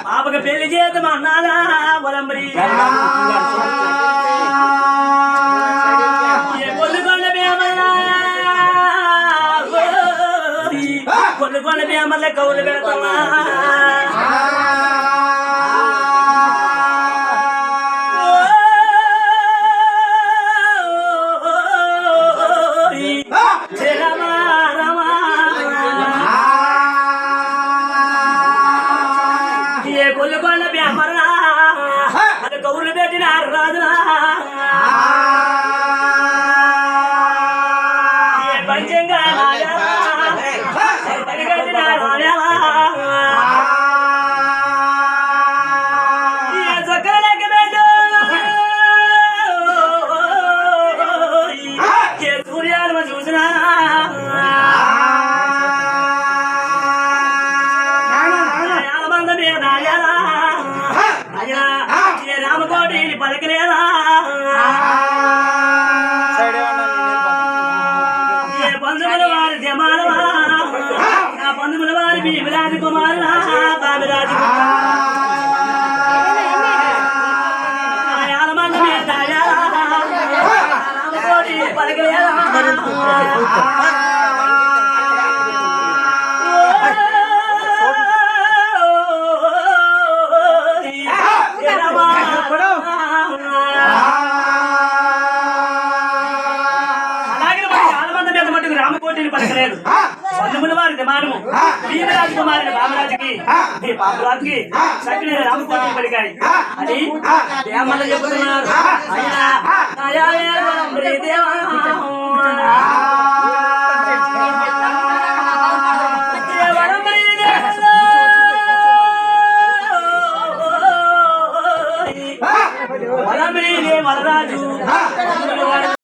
పాపకు పెళ్లి చేద్దామన్నారా వలంబరి కొల్లుకొండ బేమల్ల కౌలు పెడతామా కొల్లుకొండ బేమరా అది కౌలు పెట్టినారు రాజునా పంచంగా సూర్యాలు చూసినా రామకోటి పలకలేదా పందుముల వారి జమాలవా ఆ పందుముల వారి భీమరాజు కుమారులా బాబిరాజు మంది మీద రామకోటి పలకలేదా రామకోటిని పలకలేదు పందుముల వారి జమానము భీమరాజు కుమారుడు బాబరాజుకి బాబురాజుకి చక్కని రామకోటిని పలికాయి అని దేవమల్ల చెబుతున్నారు.